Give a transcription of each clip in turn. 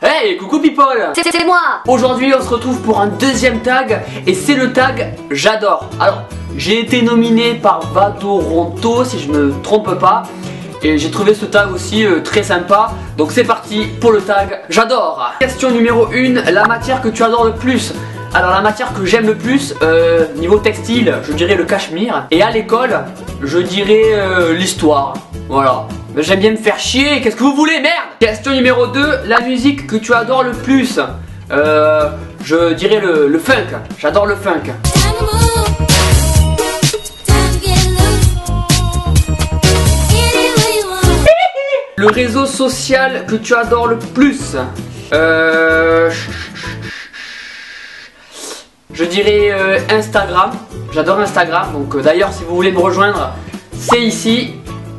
Hey, coucou people! C'est moi! Aujourd'hui on se retrouve pour un deuxième tag et c'est le tag j'adore. Alors j'ai été nominé par Vadoronto si je me trompe pas et j'ai trouvé ce tag aussi très sympa. Donc c'est parti pour le tag j'adore. Question numéro 1, la matière que tu adores le plus. Alors la matière que j'aime le plus, niveau textile, je dirais le cachemire. Et à l'école, je dirais l'histoire. Voilà. J'aime bien me faire chier, qu'est-ce que vous voulez, merde! Question numéro 2, la musique que tu adores le plus. Je dirais le funk. J'adore le funk. Le réseau social que tu adores le plus. Je dirais Instagram. J'adore Instagram. Donc d'ailleurs si vous voulez me rejoindre, c'est ici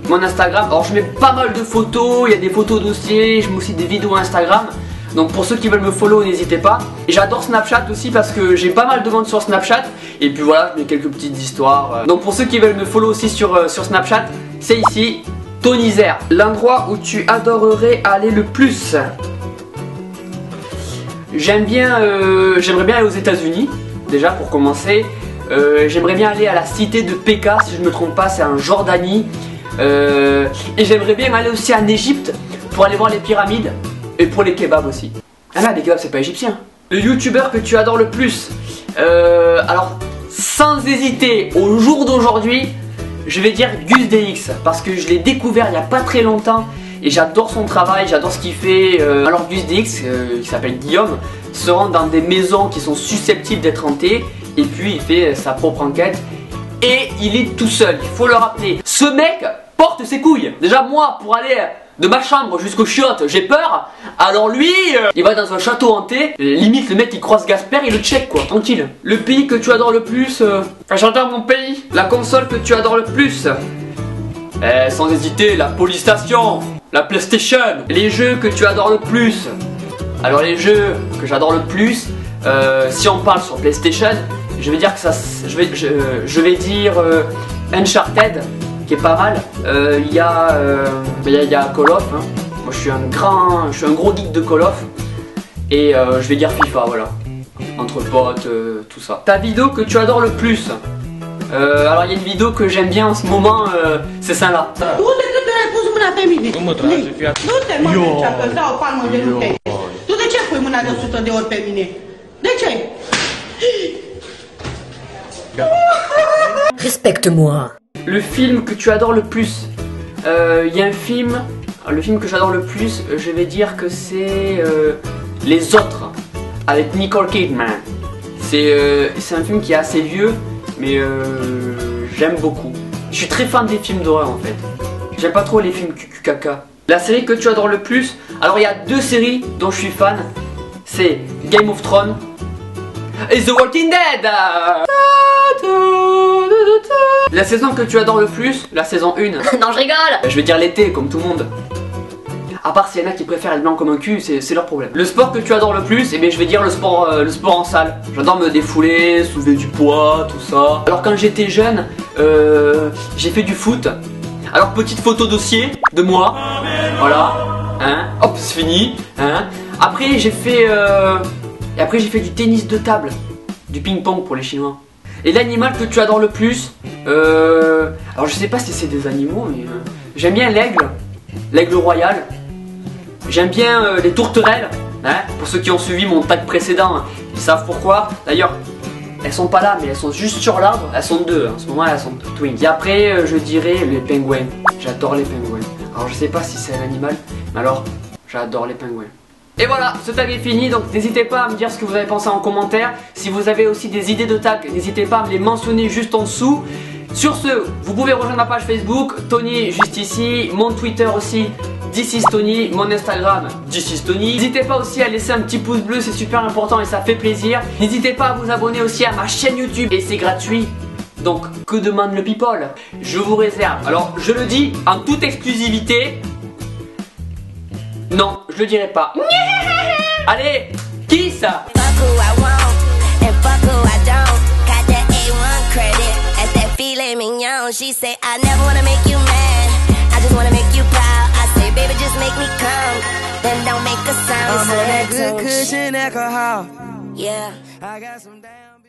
mon Instagram. Alors je mets pas mal de photos. Il y a des photos dossiers. Je mets aussi des vidéos Instagram. Donc pour ceux qui veulent me follow, n'hésitez pas. Et j'adore Snapchat aussi parce que j'ai pas mal de monde sur Snapchat. Et puis voilà, je mets quelques petites histoires. Donc pour ceux qui veulent me follow aussi sur Snapchat, c'est ici, Tony Zer. L'endroit où tu adorerais aller le plus. J'aimerais bien aller aux États-Unis. Déjà pour commencer, j'aimerais bien aller à la cité de Peka, si je ne me trompe pas, c'est en Jordanie. Et j'aimerais bien aller aussi en Égypte pour aller voir les pyramides et pour les kebabs aussi. Ah là, les kebabs c'est pas égyptien. Le youtubeur que tu adores le plus. Alors, sans hésiter, au jour d'aujourd'hui, je vais dire Gus DX parce que je l'ai découvert il y a pas très longtemps. Et j'adore son travail, j'adore ce qu'il fait. Alors Gus DX, qui s'appelle Guillaume, se rend dans des maisons qui sont susceptibles d'être hantées. Et puis il fait sa propre enquête. Et il est tout seul, il faut le rappeler. Ce mec porte ses couilles. Déjà moi, pour aller de ma chambre jusqu'aux chiottes, j'ai peur. Alors lui, il va dans un château hanté. Limite le mec il croise Gasper, il le check quoi, tranquille. Le pays que tu adores le plus, j'adore mon pays. La console que tu adores le plus, sans hésiter, la Polystation. La PlayStation. Les jeux que tu adores le plus. Alors les jeux que j'adore le plus, si on parle sur PlayStation, je vais dire que ça, je vais dire Uncharted, qui est pas mal. Il y a Call of. Hein. Moi je suis un gros geek de Call of. Et je vais dire FIFA, voilà. Entre potes, tout ça. Ta vidéo que tu adores le plus. Alors il y a une vidéo que j'aime bien en ce moment, c'est celle-là. Nu te mă încearcă, îți dau o palmă de nu te. Tu de ce pui mâna de 100 de ori pe mine? De ce? Respecte-moi. Le film que tu adores le plus. Il y a un film, le film que j'adore le plus, je vais dire que c'est Les Autres, avec Nicole Kidman. C'est un film qui est assez vieux, mais j'aime beaucoup. Je suis très fan des films d'horreur en fait. J'aime pas trop les films caca. La série que tu adores le plus. Alors il y a deux séries dont je suis fan. C'est Game of Thrones et The Walking Dead. La saison que tu adores le plus, la saison 1. Non, je rigole. Je vais dire l'été comme tout le monde. À part s'il y en a qui préfèrent être blanc comme un cul, c'est leur problème. Le sport que tu adores le plus, eh bien, je vais dire le sport en salle. J'adore me défouler, soulever du poids, tout ça. Alors quand j'étais jeune, j'ai fait du foot. Alors petite photo dossier de moi, voilà, hein, hop c'est fini, hein. Après j'ai fait du tennis de table, du ping-pong pour les Chinois. Et l'animal que tu adores le plus, alors je sais pas si c'est des animaux, mais j'aime bien l'aigle royal. J'aime bien les tourterelles, hein. Pour ceux qui ont suivi mon tag précédent, ils savent pourquoi. D'ailleurs, elles sont pas là, mais elles sont juste sur l'arbre. Elles sont deux, en ce moment elles sont twins. Et après, je dirais les pingouins. J'adore les pingouins. Alors je sais pas si c'est un animal, mais alors j'adore les pingouins. Et voilà, ce tag est fini, donc n'hésitez pas à me dire ce que vous avez pensé en commentaire. Si vous avez aussi des idées de tag, n'hésitez pas à me les mentionner juste en dessous. Sur ce, vous pouvez rejoindre ma page Facebook, Tony juste ici, mon Twitter aussi, This is Tony, mon Instagram, This is Tony. N'hésitez pas aussi à laisser un petit pouce bleu, c'est super important et ça fait plaisir. N'hésitez pas à vous abonner aussi à ma chaîne YouTube et c'est gratuit. Donc, que demande le people? Je vous réserve. Alors, je le dis en toute exclusivité. Non, je le dirai pas. Allez, qui ça? She say I never wanna make you mad, I just wanna make you proud. I say baby just make me come, then don't make a sound. I'm on that good cushion alcohol. Yeah. I got some damn